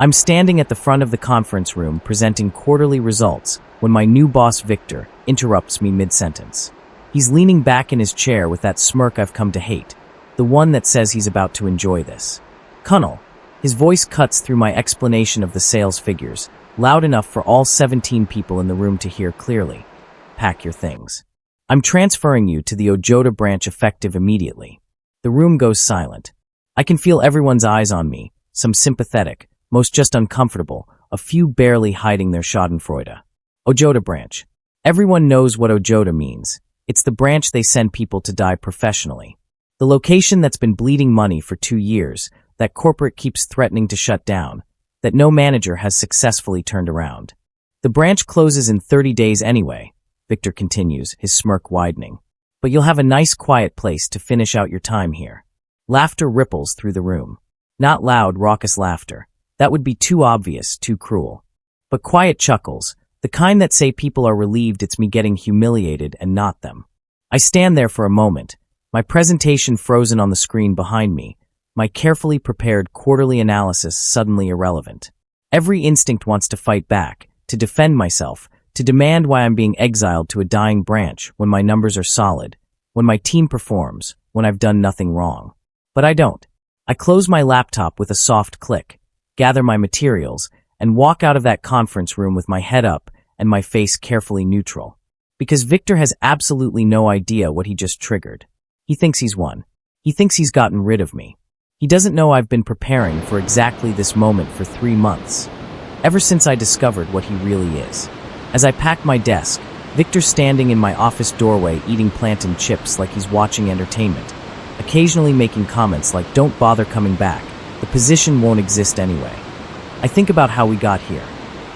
I'm standing at the front of the conference room presenting quarterly results when my new boss Victor interrupts me mid-sentence. He's leaning back in his chair with that smirk I've come to hate, the one that says he's about to enjoy this. Cunnel. His voice cuts through my explanation of the sales figures, loud enough for all 17 people in the room to hear clearly. Pack your things. I'm transferring you to the Ojota branch effective immediately. The room goes silent. I can feel everyone's eyes on me, some sympathetic, most just uncomfortable, a few barely hiding their schadenfreude. Ojota branch. Everyone knows what Ojota means. It's the branch they send people to die professionally. The location that's been bleeding money for 2 years, that corporate keeps threatening to shut down, that no manager has successfully turned around. The branch closes in 30 days anyway, Victor continues, his smirk widening. But you'll have a nice quiet place to finish out your time here. Laughter ripples through the room. Not loud, raucous laughter. That would be too obvious, too cruel. But quiet chuckles, the kind that say people are relieved it's me getting humiliated and not them. I stand there for a moment, my presentation frozen on the screen behind me, my carefully prepared quarterly analysis suddenly irrelevant. Every instinct wants to fight back, to defend myself, to demand why I'm being exiled to a dying branch when my numbers are solid, when my team performs, when I've done nothing wrong. But I don't. I close my laptop with a soft click, gather my materials, and walk out of that conference room with my head up and my face carefully neutral. Because Victor has absolutely no idea what he just triggered. He thinks he's won. He thinks he's gotten rid of me. He doesn't know I've been preparing for exactly this moment for 3 months, ever since I discovered what he really is. As I pack my desk, Victor's standing in my office doorway eating plantain chips like he's watching entertainment, occasionally making comments like, "Don't bother coming back, the position won't exist anyway." I think about how we got here.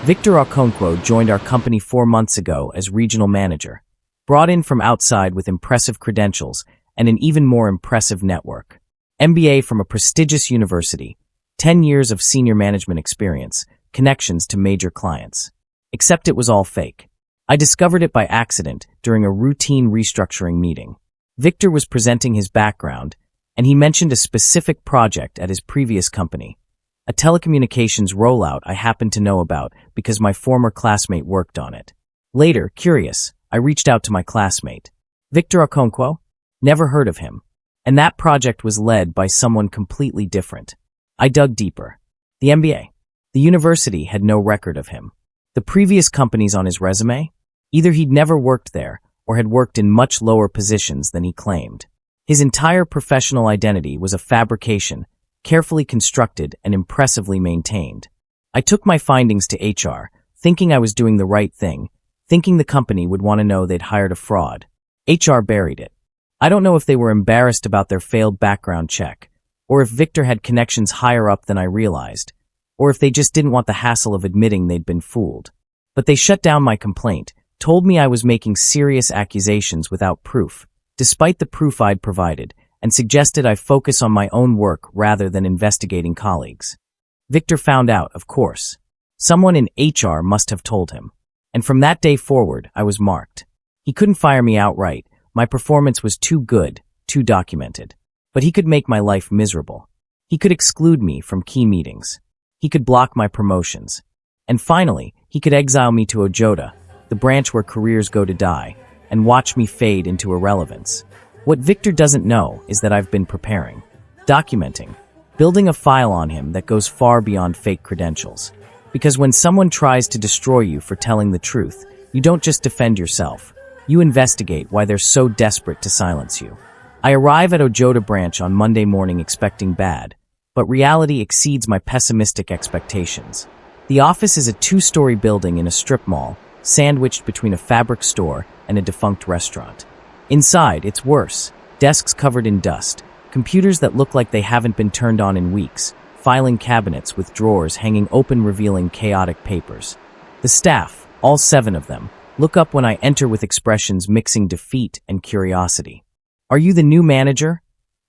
Victor Okonkwo joined our company 4 months ago as regional manager, brought in from outside with impressive credentials and an even more impressive network. MBA from a prestigious university, 10 years of senior management experience, connections to major clients. Except it was all fake. I discovered it by accident during a routine restructuring meeting. Victor was presenting his background, and he mentioned a specific project at his previous company, a telecommunications rollout I happened to know about because my former classmate worked on it. Later, curious, I reached out to my classmate. Victor Okonkwo? Never heard of him. And that project was led by someone completely different. I dug deeper. The MBA. The university had no record of him. The previous companies on his resume? Either he'd never worked there or had worked in much lower positions than he claimed. His entire professional identity was a fabrication, carefully constructed and impressively maintained. I took my findings to HR, thinking I was doing the right thing, thinking the company would want to know they'd hired a fraud. HR buried it. I don't know if they were embarrassed about their failed background check, or if Victor had connections higher up than I realized, or if they just didn't want the hassle of admitting they'd been fooled. But they shut down my complaint, told me I was making serious accusations without proof, despite the proof I'd provided, and suggested I focus on my own work rather than investigating colleagues. Victor found out, of course. Someone in HR must have told him. And from that day forward, I was marked. He couldn't fire me outright. My performance was too good, too documented. But he could make my life miserable. He could exclude me from key meetings. He could block my promotions. And finally, he could exile me to Ojota, the branch where careers go to die, and watch me fade into irrelevance. What Victor doesn't know is that I've been preparing, documenting, building a file on him that goes far beyond fake credentials. Because when someone tries to destroy you for telling the truth, you don't just defend yourself. You investigate why they're so desperate to silence you. I arrive at Ojota branch on Monday morning expecting bad, but reality exceeds my pessimistic expectations. The office is a 2-story building in a strip mall, sandwiched between a fabric store and a defunct restaurant. Inside, it's worse. Desks covered in dust, computers that look like they haven't been turned on in weeks, filing cabinets with drawers hanging open revealing chaotic papers. The staff, all 7 of them, look up when I enter with expressions mixing defeat and curiosity. "Are you the new manager?"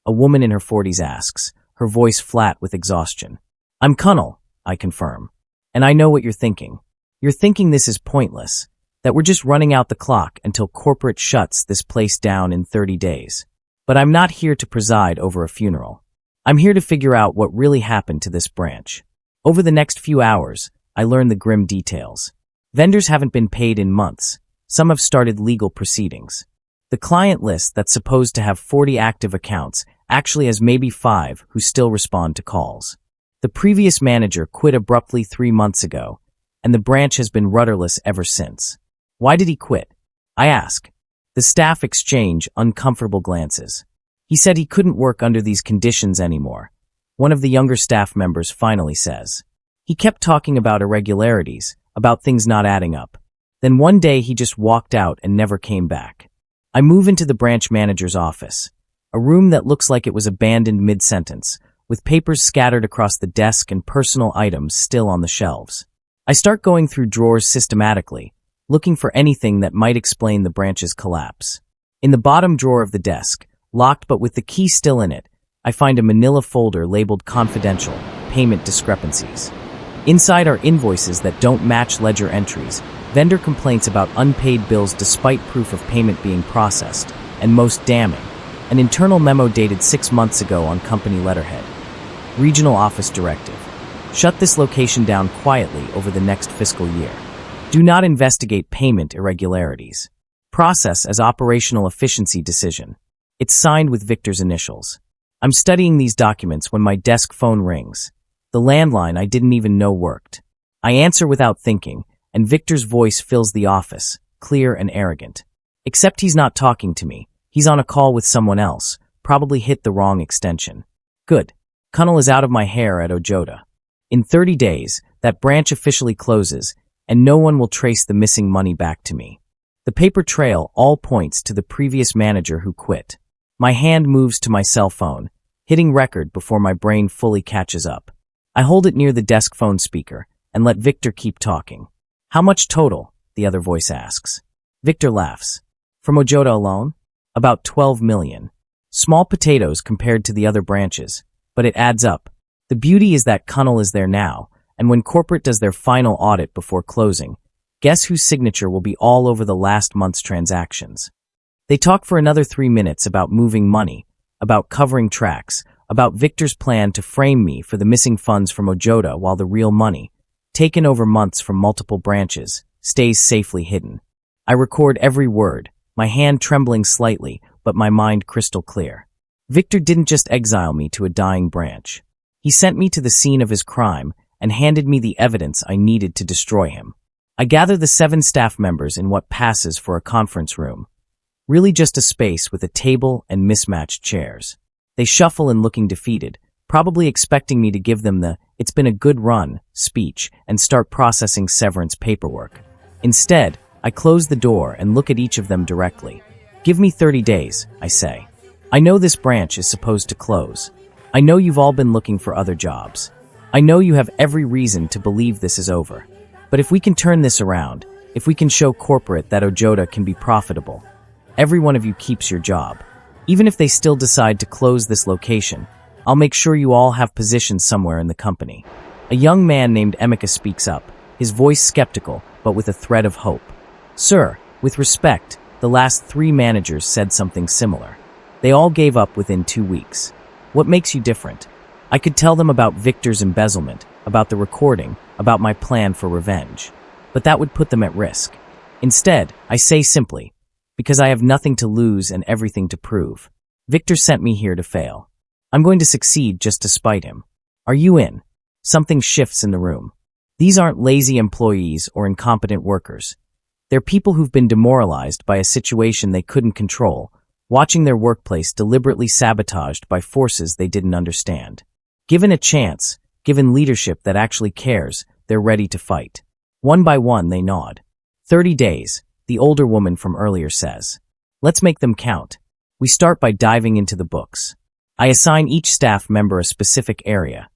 A woman in her 40s asks, her voice flat with exhaustion. "I'm Cunnel," I confirm. "And I know what you're thinking. You're thinking this is pointless, that we're just running out the clock until corporate shuts this place down in 30 days. But I'm not here to preside over a funeral. I'm here to figure out what really happened to this branch. Over the next few hours, I learn the grim details. Vendors haven't been paid in months. Some have started legal proceedings. The client list that's supposed to have 40 active accounts actually has maybe 5 who still respond to calls. The previous manager quit abruptly 3 months ago, and the branch has been rudderless ever since. Why did he quit? I ask. The staff exchange uncomfortable glances. He said he couldn't work under these conditions anymore. One of the younger staff members finally says. He kept talking about irregularities, about things not adding up. Then one day he just walked out and never came back. I move into the branch manager's office, a room that looks like it was abandoned mid-sentence, with papers scattered across the desk and personal items still on the shelves. I start going through drawers systematically, looking for anything that might explain the branch's collapse. In the bottom drawer of the desk, locked but with the key still in it, I find a manila folder labeled Confidential, Payment Discrepancies. Inside are invoices that don't match ledger entries, vendor complaints about unpaid bills despite proof of payment being processed, and most damning, an internal memo dated 6 months ago on company letterhead. Regional Office Directive. Shut this location down quietly over the next fiscal year. Do not investigate payment irregularities. Process as operational efficiency decision. It's signed with Victor's initials. I'm studying these documents when my desk phone rings. The landline I didn't even know worked. I answer without thinking, and Victor's voice fills the office, clear and arrogant. Except he's not talking to me. He's on a call with someone else, probably hit the wrong extension. Good. Cunnel is out of my hair at Ojota. In 30 days, that branch officially closes, and no one will trace the missing money back to me. The paper trail all points to the previous manager who quit. My hand moves to my cell phone, hitting record before my brain fully catches up. I hold it near the desk phone speaker and let Victor keep talking. How much total? The other voice asks. Victor laughs. From Ojota alone? About 12 million. Small potatoes compared to the other branches, but it adds up. The beauty is that Cunnel is there now, and when corporate does their final audit before closing, guess whose signature will be all over the last month's transactions? They talk for another 3 minutes about moving money, about covering tracks, about Victor's plan to frame me for the missing funds from Ojota while the real money, taken over months from multiple branches, stays safely hidden. I record every word, my hand trembling slightly, but my mind crystal clear. Victor didn't just exile me to a dying branch. He sent me to the scene of his crime and handed me the evidence I needed to destroy him. I gather the 7 staff members in what passes for a conference room. Really just a space with a table and mismatched chairs. They shuffle in looking defeated, probably expecting me to give them the "it's been a good run" speech and start processing severance paperwork. Instead, I close the door and look at each of them directly. Give me 30 days, I say. I know this branch is supposed to close. I know you've all been looking for other jobs. I know you have every reason to believe this is over. But if we can turn this around, if we can show corporate that Ojota can be profitable, every one of you keeps your job. Even if they still decide to close this location, I'll make sure you all have positions somewhere in the company. A young man named Emeka speaks up, his voice skeptical, but with a thread of hope. Sir, with respect, the last 3 managers said something similar. They all gave up within 2 weeks. What makes you different? I could tell them about Victor's embezzlement, about the recording, about my plan for revenge. But that would put them at risk. Instead, I say simply, because I have nothing to lose and everything to prove. Victor sent me here to fail. I'm going to succeed just to spite him. Are you in? Something shifts in the room. These aren't lazy employees or incompetent workers. They're people who've been demoralized by a situation they couldn't control, watching their workplace deliberately sabotaged by forces they didn't understand. Given a chance, given leadership that actually cares, they're ready to fight. One by one, they nod. 30 days, the older woman from earlier says. Let's make them count. We start by diving into the books. I assign each staff member a specific area.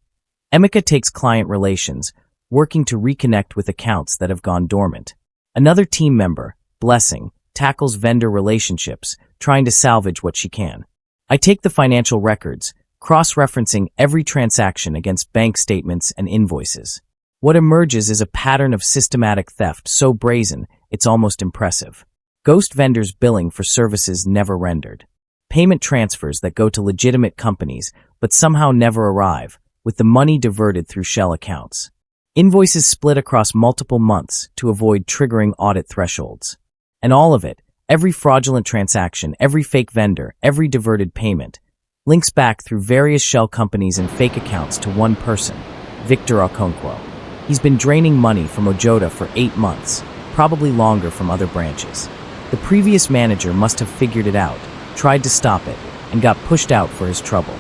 Emeka takes client relations, working to reconnect with accounts that have gone dormant. Another team member, Blessing, tackles vendor relationships, trying to salvage what she can. I take the financial records, cross-referencing every transaction against bank statements and invoices. What emerges is a pattern of systematic theft so brazen, it's almost impressive. Ghost vendors billing for services never rendered. Payment transfers that go to legitimate companies but somehow never arrive, with the money diverted through shell accounts. Invoices split across multiple months to avoid triggering audit thresholds. And all of it, every fraudulent transaction, every fake vendor, every diverted payment, links back through various shell companies and fake accounts to one person, Victor Okonkwo. He's been draining money from Ojota for 8 months, probably longer from other branches. The previous manager must have figured it out, tried to stop it, and got pushed out for his trouble.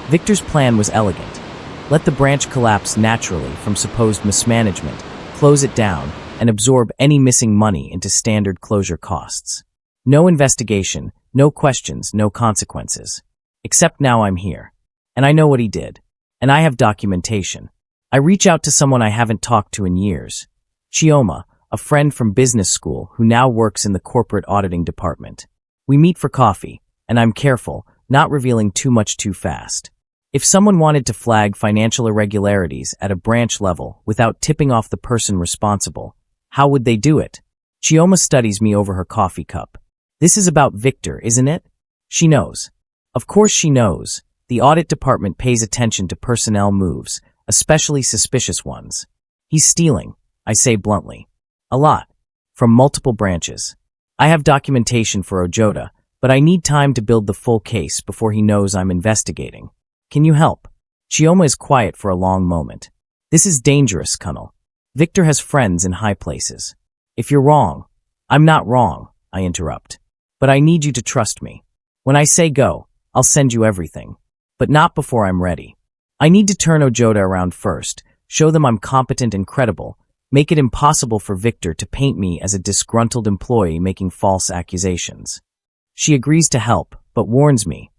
Victor's plan was elegant. Let the branch collapse naturally from supposed mismanagement, close it down, and absorb any missing money into standard closure costs. No investigation, no questions, no consequences. Except now I'm here. And I know what he did. And I have documentation. I reach out to someone I haven't talked to in years. Chioma, a friend from business school who now works in the corporate auditing department. We meet for coffee, and I'm careful, not revealing too much too fast. If someone wanted to flag financial irregularities at a branch level without tipping off the person responsible, how would they do it? Chioma studies me over her coffee cup. This is about Victor, isn't it? She knows. Of course she knows. The audit department pays attention to personnel moves, especially suspicious ones. He's stealing, I say bluntly. A lot. From multiple branches. I have documentation for Ojota, but I need time to build the full case before he knows I'm investigating. Can you help? Chioma is quiet for a long moment. This is dangerous, Colonel. Victor has friends in high places. If you're wrong, I'm not wrong, I interrupt. But I need you to trust me. When I say go, I'll send you everything. But not before I'm ready. I need to turn Ojota around first, show them I'm competent and credible, make it impossible for Victor to paint me as a disgruntled employee making false accusations. She agrees to help, but warns me.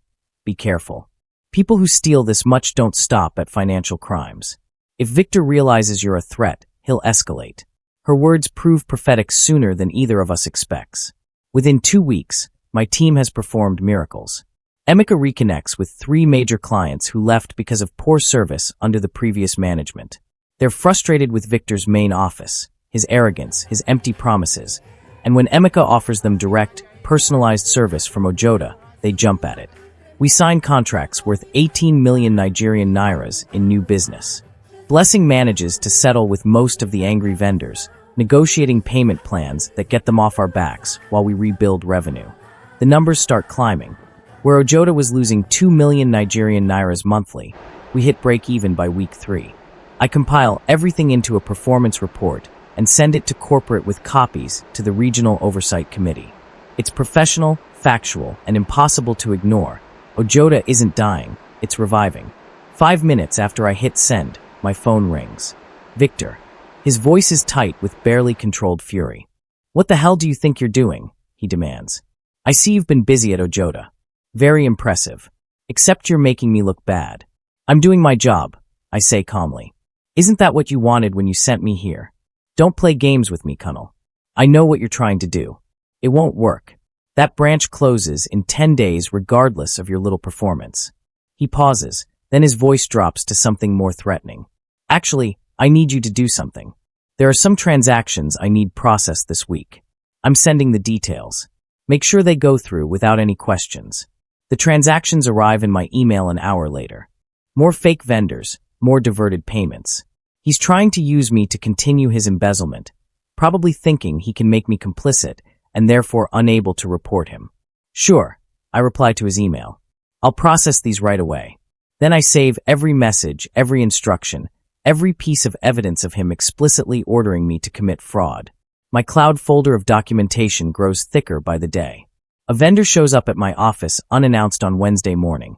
Be careful. People who steal this much don't stop at financial crimes. If Victor realizes you're a threat, he'll escalate. Her words prove prophetic sooner than either of us expects. Within 2 weeks, my team has performed miracles. Emeka reconnects with 3 major clients who left because of poor service under the previous management. They're frustrated with Victor's main office, his arrogance, his empty promises, and when Emeka offers them direct, personalized service from Ojota, they jump at it. We sign contracts worth 18 million Nigerian nairas in new business. Blessing manages to settle with most of the angry vendors, negotiating payment plans that get them off our backs while we rebuild revenue. The numbers start climbing. Where Ojota was losing 2 million Nigerian nairas monthly, we hit break-even by week 3. I compile everything into a performance report and send it to corporate with copies to the Regional Oversight Committee. It's professional, factual, and impossible to ignore. Ojota isn't dying, it's reviving. 5 minutes after I hit send, my phone rings. Victor. His voice is tight with barely controlled fury. What the hell do you think you're doing? He demands. I see you've been busy at Ojota. Very impressive. Except you're making me look bad. I'm doing my job, I say calmly. Isn't that what you wanted when you sent me here? Don't play games with me, Colonel. I know what you're trying to do. It won't work. That branch closes in 10 days regardless of your little performance. He pauses, then his voice drops to something more threatening. Actually, I need you to do something. There are some transactions I need processed this week. I'm sending the details. Make sure they go through without any questions. The transactions arrive in my email an hour later. More fake vendors, more diverted payments. He's trying to use me to continue his embezzlement, probably thinking he can make me complicit and therefore unable to report him. Sure, I reply to his email. I'll process these right away. Then I save every message, every instruction, every piece of evidence of him explicitly ordering me to commit fraud. My cloud folder of documentation grows thicker by the day. A vendor shows up at my office unannounced on Wednesday morning.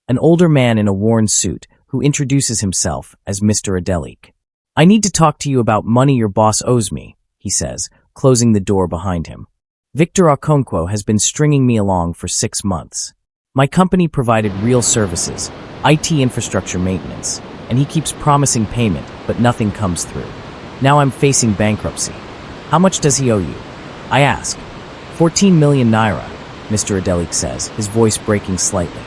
An older man in a worn suit who introduces himself as Mr. Adelik. I need to talk to you about money your boss owes me, he says, closing the door behind him. Victor Okonkwo has been stringing me along for 6 months. My company provided real services, IT infrastructure maintenance, and he keeps promising payment, but nothing comes through. Now I'm facing bankruptcy. How much does he owe you? I ask. 14 million naira, Mr. Adelik says, his voice breaking slightly.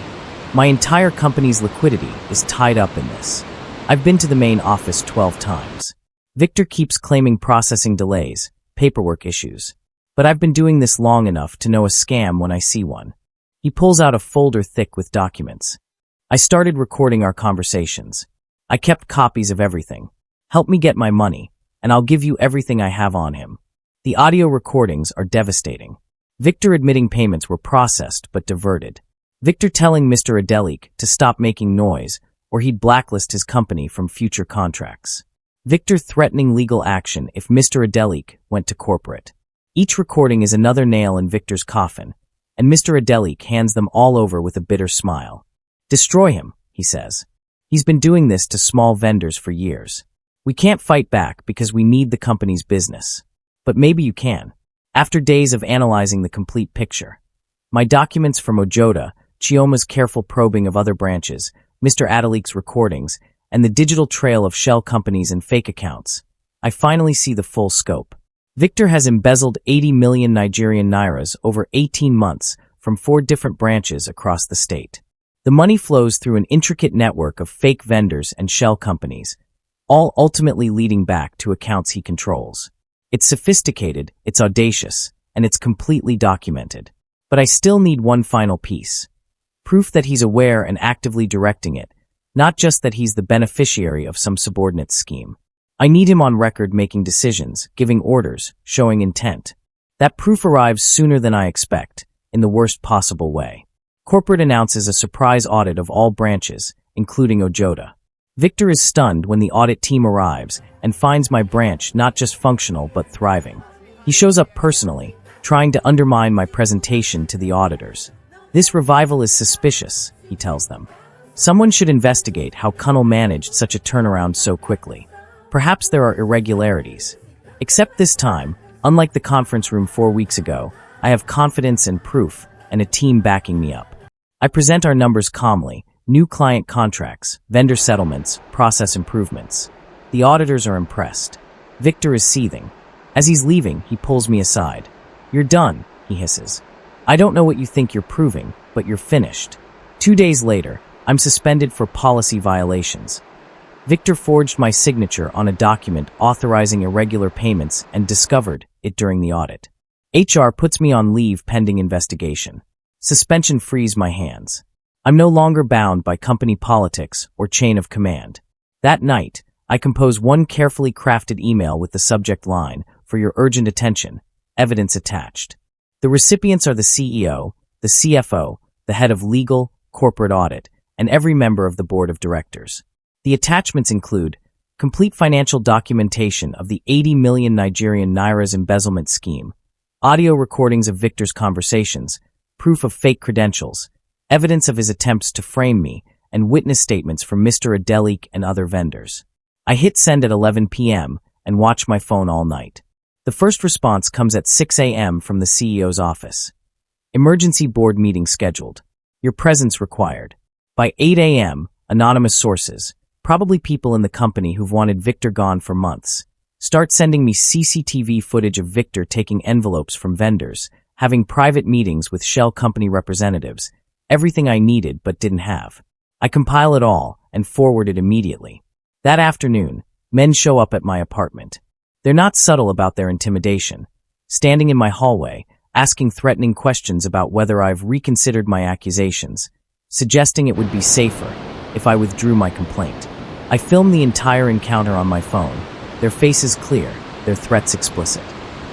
My entire company's liquidity is tied up in this. I've been to the main office 12 times. Victor keeps claiming processing delays, paperwork issues. But I've been doing this long enough to know a scam when I see one. He pulls out a folder thick with documents. I started recording our conversations. I kept copies of everything. Help me get my money, and I'll give you everything I have on him. The audio recordings are devastating. Victor admitting payments were processed but diverted. Victor telling Mr. Adelik to stop making noise or he'd blacklist his company from future contracts. Victor threatening legal action if Mr. Adelik went to corporate. Each recording is another nail in Victor's coffin, and Mr. Adelik hands them all over with a bitter smile. Destroy him, he says. He's been doing this to small vendors for years. We can't fight back because we need the company's business. But maybe you can. After days of analyzing the complete picture, my documents from Ojota, Chioma's careful probing of other branches, Mr. Adelik's recordings, and the digital trail of shell companies and fake accounts, I finally see the full scope. Victor has embezzled 80 million Nigerian nairas over 18 months from 4 different branches across the state. The money flows through an intricate network of fake vendors and shell companies, all ultimately leading back to accounts he controls. It's sophisticated, it's audacious, and it's completely documented. But I still need one final piece. Proof that he's aware and actively directing it, not just that he's the beneficiary of some subordinate scheme. I need him on record making decisions, giving orders, showing intent. That proof arrives sooner than I expect, in the worst possible way. Corporate announces a surprise audit of all branches, including Ojota. Victor is stunned when the audit team arrives and finds my branch not just functional but thriving. He shows up personally, trying to undermine my presentation to the auditors. This revival is suspicious, he tells them. Someone should investigate how Kunnel managed such a turnaround so quickly. Perhaps there are irregularities. Except this time, unlike the conference room 4 weeks ago, I have confidence and proof and a team backing me up. I present our numbers calmly. New client contracts, vendor settlements, process improvements. The auditors are impressed. Victor is seething. As he's leaving, he pulls me aside. You're done, he hisses. I don't know what you think you're proving, but you're finished. 2 days later, I'm suspended for policy violations. Victor forged my signature on a document authorizing irregular payments and discovered it during the audit. HR puts me on leave pending investigation. Suspension frees my hands. I'm no longer bound by company politics or chain of command. That night, I compose one carefully crafted email with the subject line, "For your urgent attention, evidence attached." The recipients are the CEO, the CFO, the head of legal, corporate audit, and every member of the board of directors. The attachments include complete financial documentation of the 80 million Nigerian nairas embezzlement scheme, audio recordings of Victor's conversations, proof of fake credentials, evidence of his attempts to frame me, and witness statements from Mr. Adelik and other vendors. I hit send at 11 p.m. and watch my phone all night. The first response comes at 6 a.m. from the CEO's office. Emergency board meeting scheduled. Your presence required. By 8 a.m., anonymous sources, probably people in the company who've wanted Victor gone for months, start sending me CCTV footage of Victor taking envelopes from vendors, having private meetings with shell company representatives, everything I needed but didn't have. I compile it all and forward it immediately. That afternoon, men show up at my apartment. They're not subtle about their intimidation. Standing in my hallway, asking threatening questions about whether I've reconsidered my accusations, suggesting it would be safer if I withdrew my complaint. I film the entire encounter on my phone, their faces clear, their threats explicit.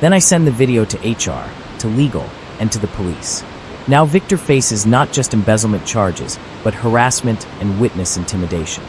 Then I send the video to HR, to legal, and to the police. Now Victor faces not just embezzlement charges, but harassment and witness intimidation.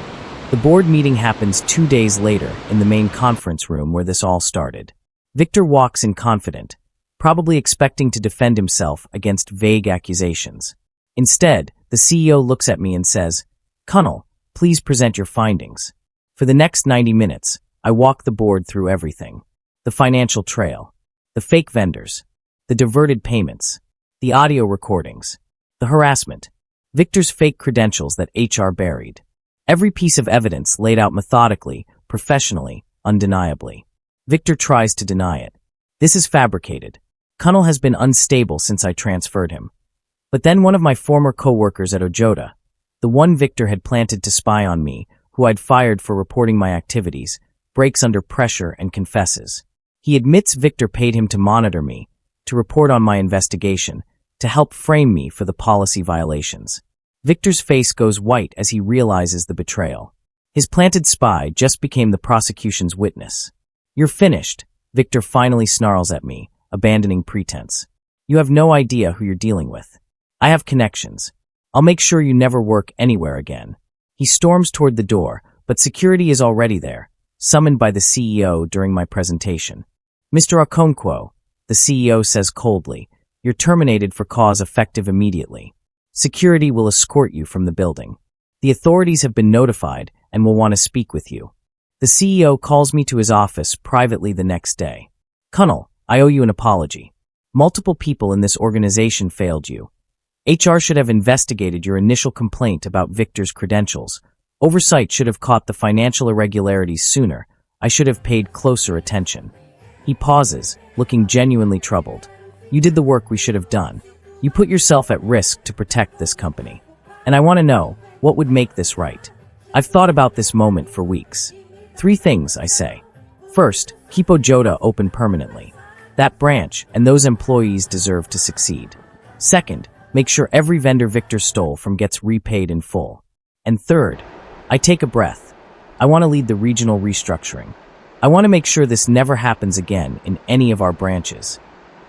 The board meeting happens 2 days later in the main conference room where this all started. Victor walks in confident, probably expecting to defend himself against vague accusations. Instead, the CEO looks at me and says, "Kunnel, please present your findings." For the next 90 minutes, I walk the board through everything. The financial trail, the fake vendors, the diverted payments, the audio recordings, the harassment, Victor's fake credentials that HR buried. Every piece of evidence laid out methodically, professionally, undeniably. Victor tries to deny it. This is fabricated. Kunnel has been unstable since I transferred him. But then one of my former co-workers at Ojota, the one Victor had planted to spy on me, who I'd fired for reporting my activities, breaks under pressure and confesses. He admits Victor paid him to monitor me, to report on my investigation, to help frame me for the policy violations. Victor's face goes white as he realizes the betrayal. His planted spy just became the prosecution's witness. "You're finished," Victor finally snarls at me, abandoning pretense. "You have no idea who you're dealing with. I have connections. I'll make sure you never work anywhere again." He storms toward the door, but security is already there, summoned by the CEO during my presentation. "Mr. Okonkwo," the CEO says coldly, "you're terminated for cause effective immediately. Security will escort you from the building. The authorities have been notified and will want to speak with you." The CEO calls me to his office privately the next day. "Colonel, I owe you an apology. Multiple people in this organization failed you. HR should have investigated your initial complaint about Victor's credentials. Oversight should have caught the financial irregularities sooner. I should have paid closer attention." He pauses, looking genuinely troubled. "You did the work we should have done. You put yourself at risk to protect this company. And I want to know, what would make this right? I've thought about this moment for weeks. 3 things, I say. First, keep Ojota open permanently. That branch and those employees deserve to succeed. Second, make sure every vendor Victor stole from gets repaid in full. And third, I take a breath. I want to lead the regional restructuring. I want to make sure this never happens again in any of our branches."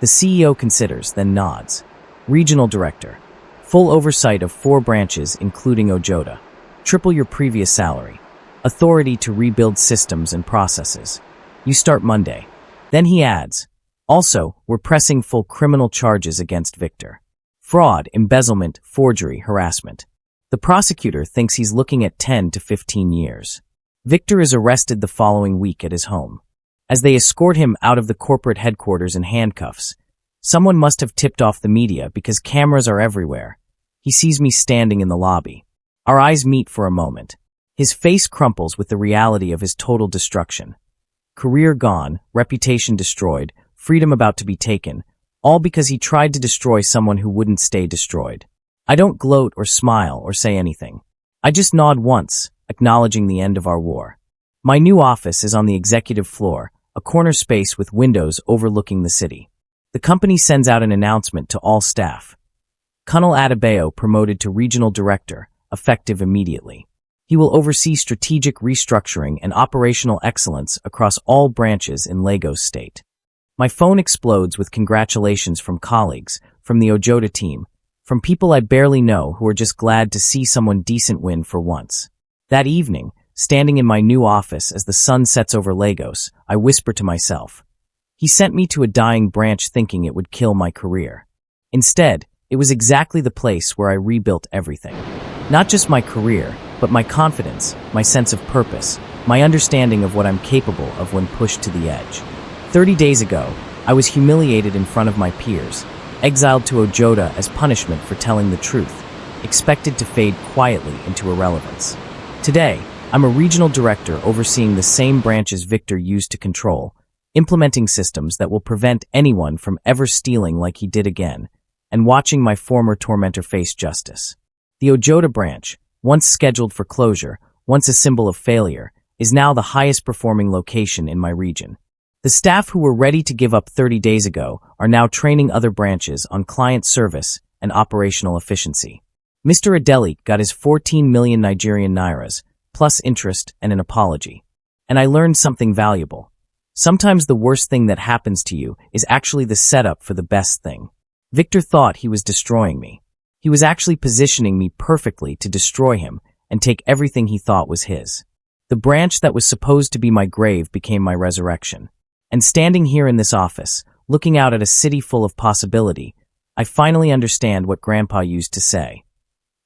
The CEO considers, then nods. "Regional Director. Full oversight of 4 branches including Ojota. Triple your previous salary. Authority to rebuild systems and processes. You start Monday." Then he adds, "Also, we're pressing full criminal charges against Victor. Fraud, embezzlement, forgery, harassment. The prosecutor thinks he's looking at 10 to 15 years. Victor is arrested the following week at his home. As they escort him out of the corporate headquarters in handcuffs, someone must have tipped off the media because cameras are everywhere. He sees me standing in the lobby. Our eyes meet for a moment. His face crumples with the reality of his total destruction. Career gone, reputation destroyed, freedom about to be taken, all because he tried to destroy someone who wouldn't stay destroyed. I don't gloat or smile or say anything. I just nod once, acknowledging the end of our war. My new office is on the executive floor, a corner space with windows overlooking the city. The company sends out an announcement to all staff. Colonel Adebayo promoted to regional director, effective immediately. He will oversee strategic restructuring and operational excellence across all branches in Lagos State. My phone explodes with congratulations from colleagues, from the Ojota team, from people I barely know who are just glad to see someone decent win for once. That evening, standing in my new office as the sun sets over Lagos, I whisper to myself, "He sent me to a dying branch thinking it would kill my career. Instead, it was exactly the place where I rebuilt everything. Not just my career, but my confidence, my sense of purpose, my understanding of what I'm capable of when pushed to the edge." 30 days ago, I was humiliated in front of my peers, exiled to Ojota as punishment for telling the truth, expected to fade quietly into irrelevance. Today, I'm a regional director overseeing the same branches Victor used to control, implementing systems that will prevent anyone from ever stealing like he did again, and watching my former tormentor face justice. The Ojota branch, once scheduled for closure, once a symbol of failure, is now the highest performing location in my region. The staff who were ready to give up 30 days ago are now training other branches on client service and operational efficiency. Mr. Adeli got his 14 million Nigerian nairas, plus interest and an apology. And I learned something valuable. Sometimes the worst thing that happens to you is actually the setup for the best thing. Victor thought he was destroying me. He was actually positioning me perfectly to destroy him and take everything he thought was his. The branch that was supposed to be my grave became my resurrection. And standing here in this office, looking out at a city full of possibility, I finally understand what Grandpa used to say.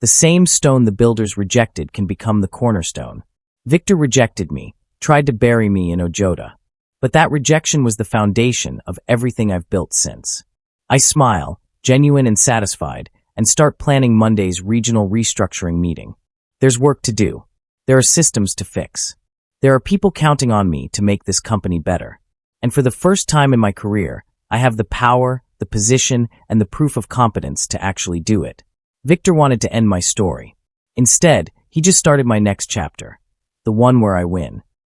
The same stone the builders rejected can become the cornerstone. Victor rejected me, tried to bury me in Ojota. But that rejection was the foundation of everything I've built since. I smile, genuine and satisfied, and start planning Monday's regional restructuring meeting. There's work to do. There are systems to fix. There are people counting on me to make this company better. And for the first time in my career, I have the power, the position, and the proof of competence to actually do it. Victor wanted to end my story. Instead, he just started my next chapter, the one where I win.